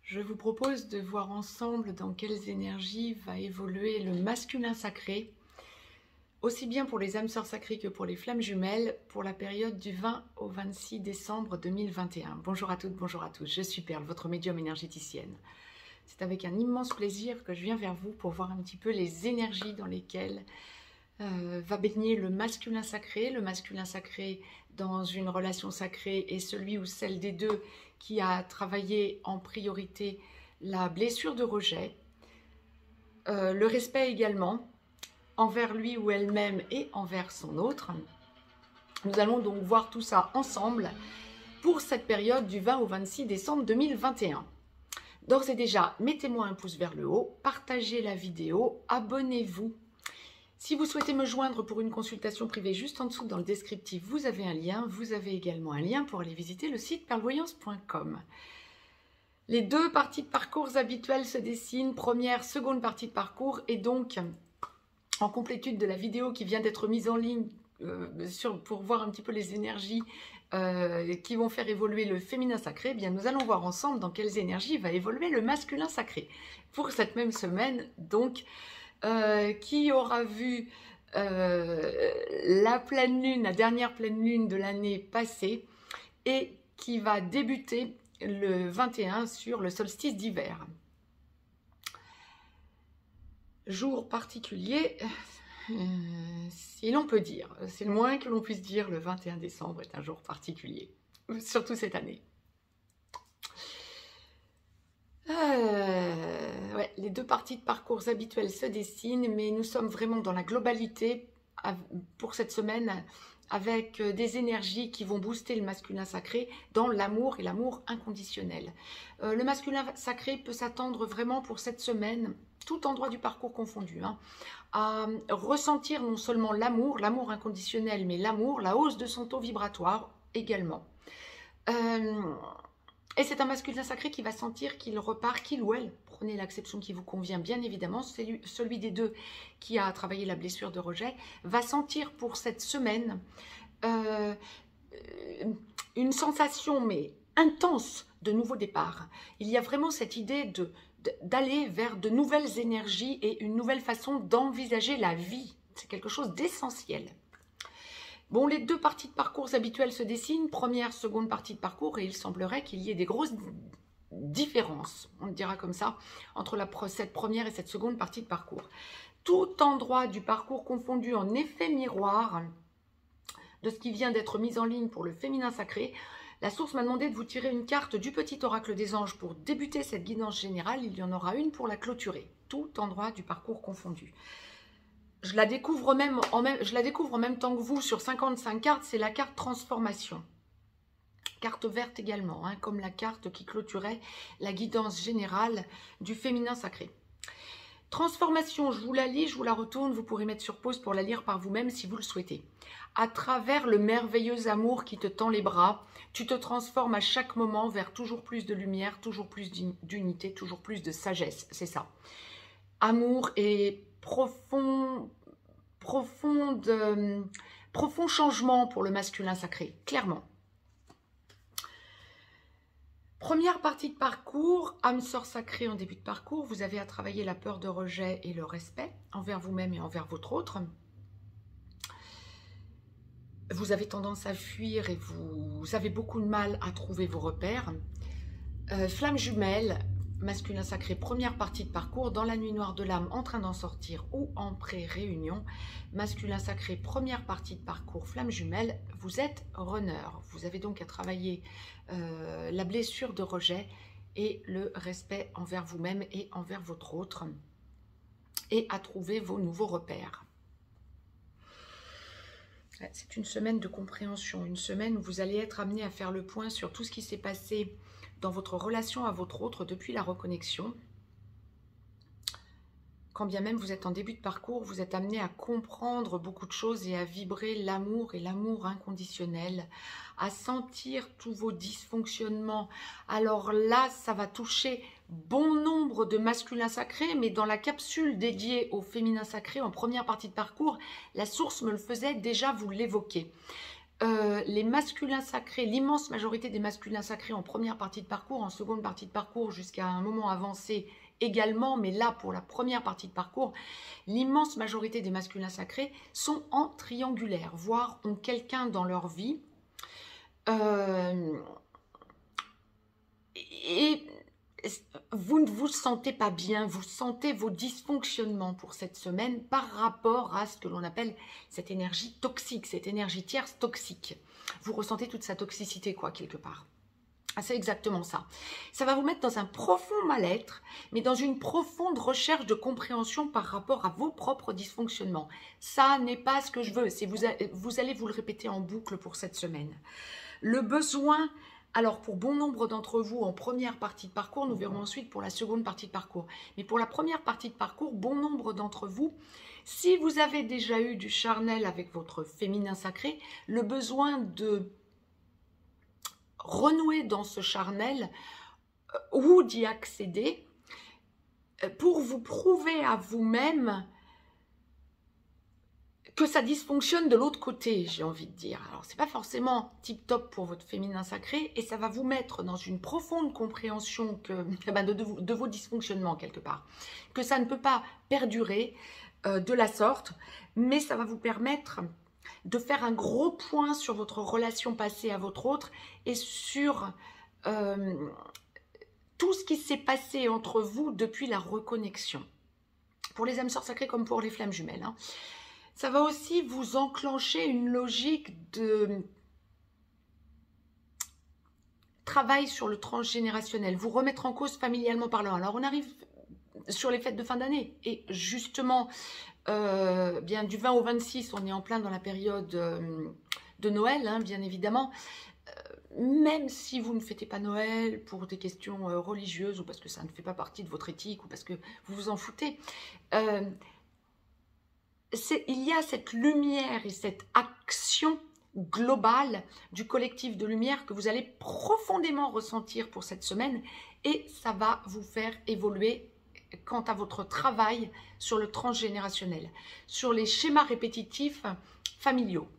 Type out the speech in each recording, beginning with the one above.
Je vous propose de voir ensemble dans quelles énergies va évoluer le masculin sacré, aussi bien pour les âmes sœurs sacrées que pour les flammes jumelles, pour la période du 20 au 26 décembre 2021. Bonjour à toutes, bonjour à tous, je suis Perle, votre médium énergéticienne. C'est avec un immense plaisir que je viens vers vous pour voir un petit peu les énergies dans lesquelles va baigner le masculin sacré dans une relation sacrée et celui ou celle des deux qui a travaillé en priorité la blessure de rejet, le respect également envers lui ou elle-même et envers son autre. Nous allons donc voir tout ça ensemble pour cette période du 20 au 26 décembre 2021. D'ores et déjà, mettez-moi un pouce vers le haut, partagez la vidéo, abonnez-vous. Si vous souhaitez me joindre pour une consultation privée, juste en dessous dans le descriptif, vous avez un lien. Vous avez également un lien pour aller visiter le site perlevoyance.com. Les deux parties de parcours habituelles se dessinent, première, seconde partie de parcours, et donc en complétude de la vidéo qui vient d'être mise en ligne pour voir un petit peu les énergies qui vont faire évoluer le féminin sacré, eh bien nous allons voir ensemble dans quelles énergies va évoluer le masculin sacré. Pour cette même semaine, donc, qui aura vu la pleine lune, la dernière pleine lune de l'année passée, et qui va débuter le 21 sur le solstice d'hiver. Jour particulier, si l'on peut dire, c'est le moins que l'on puisse dire, le 21 décembre est un jour particulier, surtout cette année. Ouais, les deux parties de parcours habituelles se dessinent, mais nous sommes vraiment dans la globalité pour cette semaine, avec des énergies qui vont booster le masculin sacré dans l'amour et l'amour inconditionnel. Le masculin sacré peut s'attendre vraiment pour cette semaine, tout endroit du parcours confondu, à ressentir non seulement l'amour inconditionnel, mais l'amour, la hausse de son taux vibratoire également. Et c'est un masculin sacré qui va sentir qu'il repart, qu'il ou elle, prenez l'acception qui vous convient bien évidemment, celui des deux qui a travaillé la blessure de rejet, va sentir pour cette semaine une sensation mais intense de nouveau départ. Il y a vraiment cette idée d'aller vers de nouvelles énergies et une nouvelle façon d'envisager la vie. C'est quelque chose d'essentiel. Bon, les deux parties de parcours habituelles se dessinent, première, seconde partie de parcours, et il semblerait qu'il y ait des grosses différences, on le dira comme ça, entre cette première et cette seconde partie de parcours. Tout endroit du parcours confondu en effet miroir de ce qui vient d'être mis en ligne pour le féminin sacré, la source m'a demandé de vous tirer une carte du petit oracle des anges pour débuter cette guidance générale. Il y en aura une pour la clôturer, tout endroit du parcours confondu. Je la découvre en même temps que vous sur 55 cartes, c'est la carte transformation. Carte verte également, comme la carte qui clôturait la guidance générale du féminin sacré. Transformation, je vous la lis, je vous la retourne, vous pourrez mettre sur pause pour la lire par vous-même si vous le souhaitez. À travers le merveilleux amour qui te tend les bras, tu te transformes à chaque moment vers toujours plus de lumière, toujours plus d'unité, toujours plus de sagesse, c'est ça. Amour et profond changement pour le masculin sacré, clairement. Première partie de parcours, âme sœur sacrée en début de parcours, vous avez à travailler la peur de rejet et le respect envers vous-même et envers votre autre. Vous avez tendance à fuir et vous avez beaucoup de mal à trouver vos repères. Flamme jumelle, masculin sacré, première partie de parcours, dans la nuit noire de l'âme, en train d'en sortir ou en pré-réunion. Masculin sacré, première partie de parcours, flamme jumelle, vous êtes runner. Vous avez donc à travailler la blessure de rejet et le respect envers vous-même et envers votre autre, et à trouver vos nouveaux repères. C'est une semaine de compréhension, une semaine où vous allez être amené à faire le point sur tout ce qui s'est passé dans votre relation à votre autre depuis la reconnexion. Quand bien même vous êtes en début de parcours, vous êtes amené à comprendre beaucoup de choses et à vibrer l'amour et l'amour inconditionnel, à sentir tous vos dysfonctionnements. Alors là, ça va toucher bon nombre de masculins sacrés, mais dans la capsule dédiée au féminin sacré, en première partie de parcours, la source me le faisait déjà vous l'évoquer. les masculins sacrés, l'immense majorité des masculins sacrés en première partie de parcours, en seconde partie de parcours jusqu'à un moment avancé également, mais là pour la première partie de parcours, l'immense majorité des masculins sacrés sont en triangulaire, voire ont quelqu'un dans leur vie. Et vous ne vous sentez pas bien, vous sentez vos dysfonctionnements pour cette semaine par rapport à ce que l'on appelle cette énergie toxique, cette énergie tierce toxique. Vous ressentez toute sa toxicité, quoi, quelque part. C'est exactement ça. Ça va vous mettre dans un profond mal-être, mais dans une profonde recherche de compréhension par rapport à vos propres dysfonctionnements. Ça n'est pas ce que je veux. Vous allez vous le répéter en boucle pour cette semaine. Le besoin... Alors, pour bon nombre d'entre vous, en première partie de parcours, nous verrons ensuite pour la seconde partie de parcours. Mais pour la première partie de parcours, bon nombre d'entre vous, si vous avez déjà eu du charnel avec votre féminin sacré, le besoin de renouer dans ce charnel ou d'y accéder pour vous prouver à vous-même que ça dysfonctionne de l'autre côté, j'ai envie de dire. Alors, c'est pas forcément tip-top pour votre féminin sacré et ça va vous mettre dans une profonde compréhension de vos dysfonctionnements quelque part. Que ça ne peut pas perdurer de la sorte, mais ça va vous permettre de faire un gros point sur votre relation passée à votre autre et sur tout ce qui s'est passé entre vous depuis la reconnexion. Pour les âmes sœurs sacrées comme pour les flammes jumelles, hein. Ça va aussi vous enclencher une logique de travail sur le transgénérationnel, vous remettre en cause familialement parlant. Alors, on arrive sur les fêtes de fin d'année et justement, bien du 20 au 26, on est en plein dans la période de Noël, hein, bien évidemment. Même si vous ne fêtez pas Noël pour des questions religieuses ou parce que ça ne fait pas partie de votre éthique ou parce que vous vous en foutez, il y a cette lumière et cette action globale du collectif de lumière que vous allez profondément ressentir pour cette semaine et ça va vous faire évoluer quant à votre travail sur le transgénérationnel, sur les schémas répétitifs familiaux.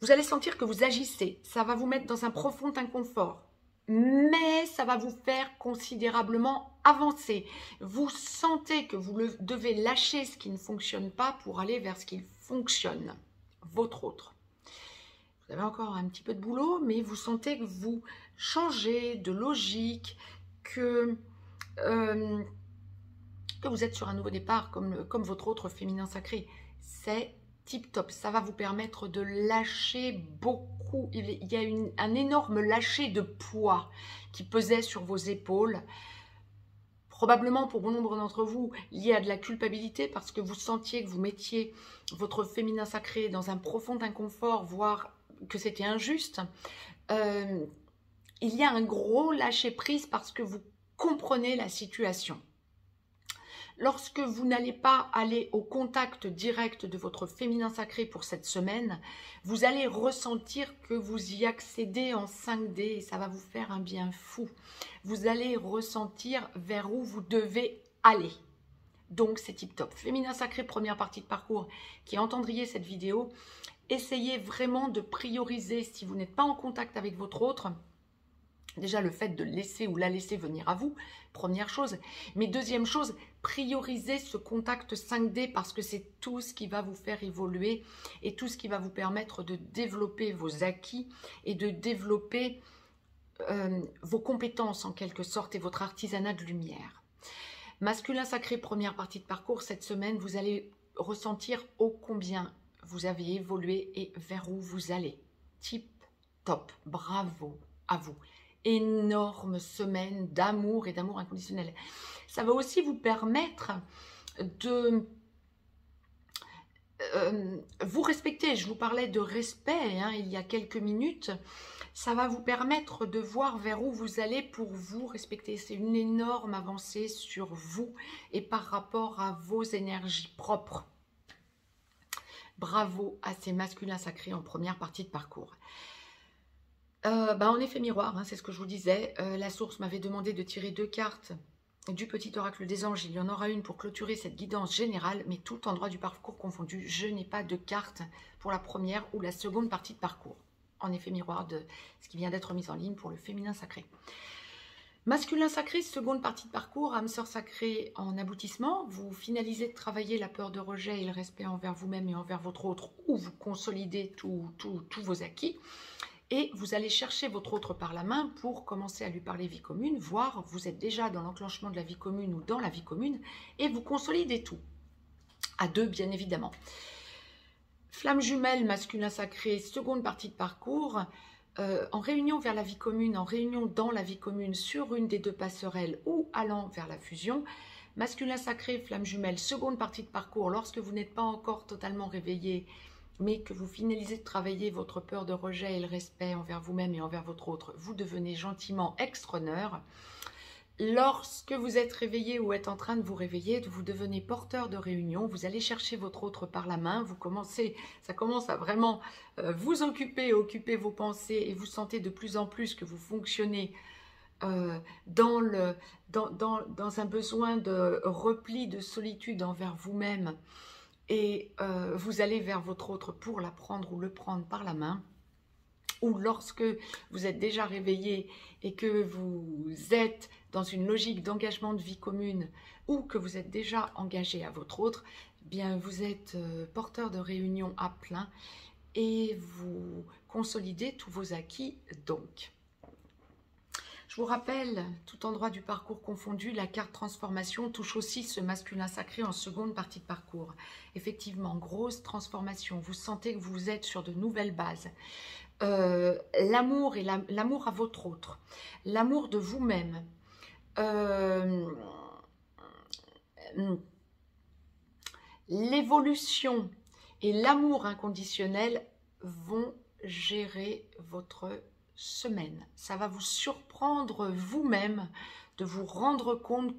Vous allez sentir que vous agissez, ça va vous mettre dans un profond inconfort. Mais ça va vous faire considérablement avancer. Vous sentez que vous devez lâcher ce qui ne fonctionne pas pour aller vers ce qui fonctionne, votre autre. Vous avez encore un petit peu de boulot, mais vous sentez que vous changez de logique, que vous êtes sur un nouveau départ comme votre autre féminin sacré. C'est tip top, ça va vous permettre de lâcher beaucoup. Il y a un énorme lâcher de poids qui pesait sur vos épaules. Probablement pour bon nombre d'entre vous, lié à de la culpabilité parce que vous sentiez que vous mettiez votre féminin sacré dans un profond inconfort, voire que c'était injuste. Il y a un gros lâcher prise parce que vous comprenez la situation. Lorsque vous n'allez pas aller au contact direct de votre féminin sacré pour cette semaine, vous allez ressentir que vous y accédez en 5D et ça va vous faire un bien fou. Vous allez ressentir vers où vous devez aller. Donc c'est tip top. Féminin sacré, première partie de parcours qui entendriez cette vidéo. Essayez vraiment de prioriser si vous n'êtes pas en contact avec votre autre. Déjà, le fait de laisser ou la laisser venir à vous, première chose. Mais deuxième chose, priorisez ce contact 5D parce que c'est tout ce qui va vous faire évoluer et tout ce qui va vous permettre de développer vos acquis et de développer vos compétences en quelque sorte et votre artisanat de lumière. Masculin sacré, première partie de parcours, cette semaine, vous allez ressentir ô combien vous avez évolué et vers où vous allez. Tip top, bravo à vous. Énorme semaine d'amour et d'amour inconditionnel. Ça va aussi vous permettre de vous respecter. Je vous parlais de respect il y a quelques minutes. Ça va vous permettre de voir vers où vous allez pour vous respecter. C'est une énorme avancée sur vous et par rapport à vos énergies propres. Bravo à ces masculins sacrés en première partie de parcours. En effet miroir, c'est ce que je vous disais. La source m'avait demandé de tirer 2 cartes du petit oracle des anges, il y en aura une pour clôturer cette guidance générale, mais tout endroit du parcours confondu. Je n'ai pas de carte pour la première ou la seconde partie de parcours. En effet miroir de ce qui vient d'être mis en ligne pour le féminin sacré. Masculin sacré, seconde partie de parcours, âme sœur sacrée en aboutissement. Vous finalisez de travailler la peur de rejet et le respect envers vous-même et envers votre autre, ou vous consolidez tous vos acquis. Et vous allez chercher votre autre par la main pour commencer à lui parler vie commune, voire vous êtes déjà dans l'enclenchement de la vie commune ou dans la vie commune, et vous consolidez tout. À deux, bien évidemment. Flamme jumelle, masculin sacré, seconde partie de parcours. En réunion vers la vie commune, en réunion dans la vie commune sur une des deux passerelles ou allant vers la fusion. Masculin sacré, flamme jumelle, seconde partie de parcours, lorsque vous n'êtes pas encore totalement réveillé, mais que vous finalisez de travailler votre peur de rejet et le respect envers vous-même et envers votre autre, vous devenez gentiment extraneur. Lorsque vous êtes réveillé ou êtes en train de vous réveiller, vous devenez porteur de réunion, vous allez chercher votre autre par la main, ça commence à vraiment vous occuper vos pensées et vous sentez de plus en plus que vous fonctionnez dans un besoin de repli, de solitude envers vous-même et vous allez vers votre autre pour la prendre ou le prendre par la main. Ou lorsque vous êtes déjà réveillé et que vous êtes dans une logique d'engagement de vie commune ou que vous êtes déjà engagé à votre autre, eh bien vous êtes porteur de réunion à plein et vous consolidez tous vos acquis donc. Je vous rappelle, tout endroit du parcours confondu, la carte transformation touche aussi ce masculin sacré en seconde partie de parcours. Effectivement, grosse transformation, vous sentez que vous êtes sur de nouvelles bases. L'amour et l'amour à votre autre, l'amour de vous-même, l'évolution et l'amour inconditionnel vont gérer votre semaine. Ça va vous surprendre vous-même de vous rendre compte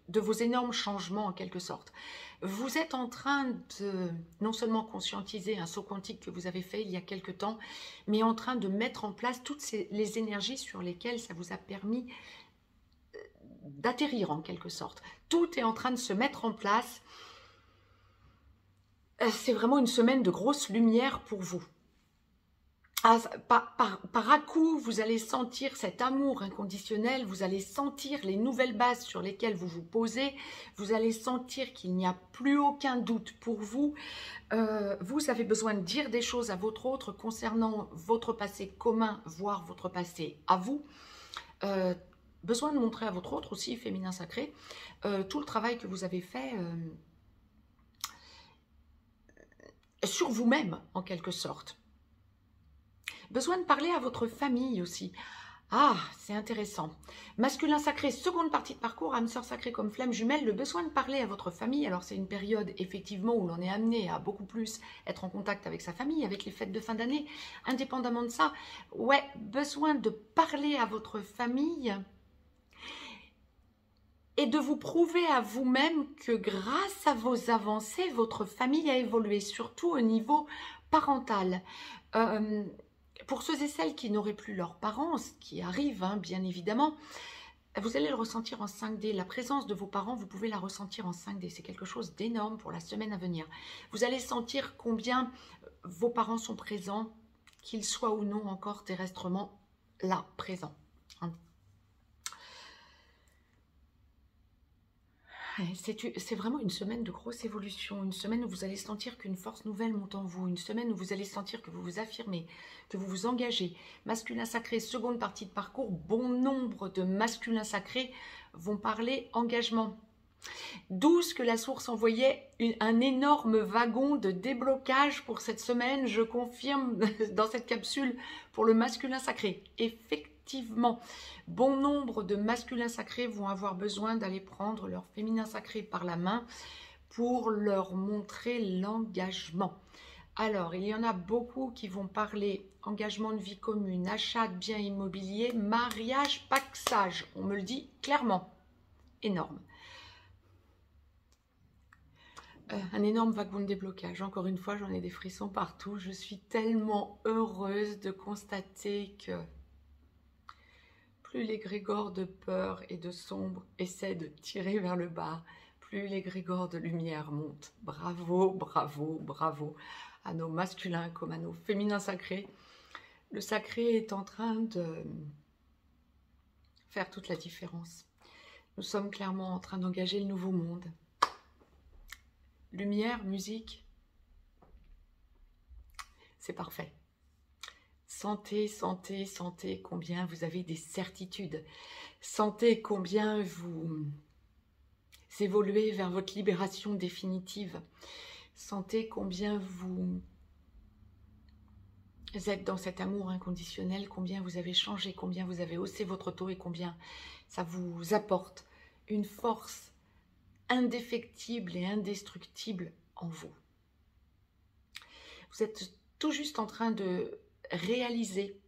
de vos énormes changements en quelque sorte. Vous êtes en train de non seulement conscientiser un saut quantique que vous avez fait il y a quelque temps, mais en train de mettre en place toutes les énergies sur lesquelles ça vous a permis d'atterrir en quelque sorte. Tout est en train de se mettre en place. C'est vraiment une semaine de grosse lumière pour vous. Par à-coup, vous allez sentir cet amour inconditionnel, vous allez sentir les nouvelles bases sur lesquelles vous vous posez, vous allez sentir qu'il n'y a plus aucun doute pour vous. Vous avez besoin de dire des choses à votre autre concernant votre passé commun, voire votre passé à vous. Besoin de montrer à votre autre aussi, féminin sacré, tout le travail que vous avez fait sur vous-même en quelque sorte. Besoin de parler à votre famille aussi. Ah, c'est intéressant. Masculin sacré, seconde partie de parcours, âme sœur sacrée comme flamme jumelle, le besoin de parler à votre famille. Alors c'est une période effectivement où l'on est amené à beaucoup plus être en contact avec sa famille, avec les fêtes de fin d'année. Indépendamment de ça, ouais, besoin de parler à votre famille et de vous prouver à vous-même que grâce à vos avancées, votre famille a évolué, surtout au niveau parental. Pour ceux et celles qui n'auraient plus leurs parents, ce qui arrive hein, bien évidemment, vous allez le ressentir en 5D. La présence de vos parents, vous pouvez la ressentir en 5D. C'est quelque chose d'énorme pour la semaine à venir. Vous allez sentir combien vos parents sont présents, qu'ils soient ou non encore terrestrement là, présents. C'est vraiment une semaine de grosse évolution, une semaine où vous allez sentir qu'une force nouvelle monte en vous, une semaine où vous allez sentir que vous vous affirmez, que vous vous engagez. Masculin sacré, seconde partie de parcours, bon nombre de masculins sacrés vont parler engagement. D'où ce que la source envoyait un énorme wagon de déblocage pour cette semaine, je confirme dans cette capsule pour le masculin sacré. Effectivement, bon nombre de masculins sacrés vont avoir besoin d'aller prendre leur féminin sacré par la main pour leur montrer l'engagement. Alors, il y en a beaucoup qui vont parler engagement de vie commune, achat de biens immobiliers, mariage, paxage. On me le dit clairement. Énorme. Un énorme wagon de déblocage. Encore une fois, j'en ai des frissons partout. Je suis tellement heureuse de constater que plus l'égrégore de peur et de sombre essaie de tirer vers le bas, plus l'égrégore de lumière monte. Bravo, bravo, bravo à nos masculins comme à nos féminins sacrés. Le sacré est en train de faire toute la différence. Nous sommes clairement en train d'engager le nouveau monde. Lumière, musique, c'est parfait. Sentez, sentez, sentez combien vous avez des certitudes. Sentez combien vous évoluez vers votre libération définitive. Sentez combien vous êtes dans cet amour inconditionnel, combien vous avez changé, combien vous avez haussé votre taux et combien ça vous apporte une force indéfectible et indestructible en vous. Vous êtes tout juste en train de réaliser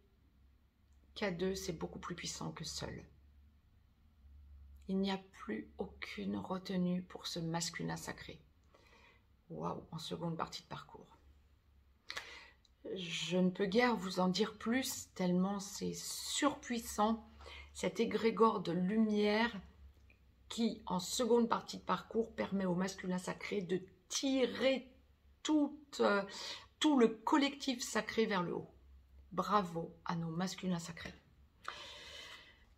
qu'à deux, c'est beaucoup plus puissant que seul. Il n'y a plus aucune retenue pour ce masculin sacré. Waouh, en seconde partie de parcours. Je ne peux guère vous en dire plus, tellement c'est surpuissant, cet égrégore de lumière qui, en seconde partie de parcours, permet au masculin sacré de tirer tout le collectif sacré vers le haut. Bravo à nos masculins sacrés.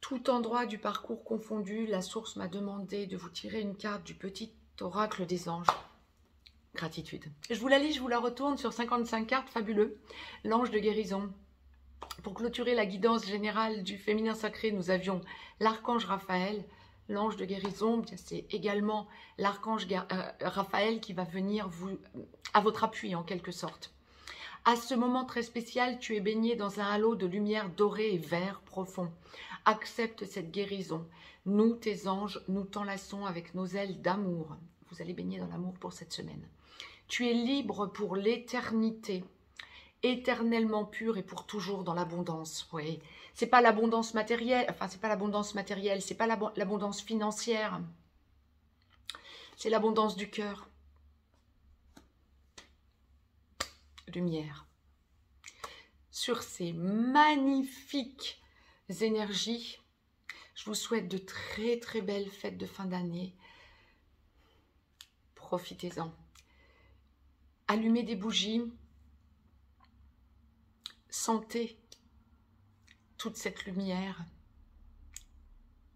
Tout endroit du parcours confondu, la source m'a demandé de vous tirer une carte du petit oracle des anges. Gratitude. Je vous la lis, je vous la retourne sur 55 cartes, fabuleux. L'ange de guérison. Pour clôturer la guidance générale du féminin sacré, nous avions l'archange Raphaël. L'ange de guérison, c'est également l'archange Raphaël qui va venir à votre appui en quelque sorte. À ce moment très spécial, tu es baigné dans un halo de lumière dorée et vert profond. Accepte cette guérison. Nous, tes anges, nous t'enlaçons avec nos ailes d'amour. Vous allez baigner dans l'amour pour cette semaine. Tu es libre pour l'éternité, éternellement pur et pour toujours dans l'abondance. Oui, c'est pas l'abondance matérielle, enfin c'est pas l'abondance matérielle, c'est pas l'abondance financière, c'est l'abondance du cœur. Lumière. Sur ces magnifiques énergies, je vous souhaite de très très belles fêtes de fin d'année. Profitez-en. Allumez des bougies. Sentez toute cette lumière.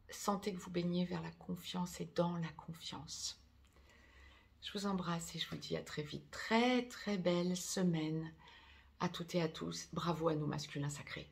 Sentez que vous baignez vers la confiance et dans la confiance. Je vous embrasse et je vous dis à très vite. Très très belle semaine à toutes et à tous. Bravo à nos masculins sacrés.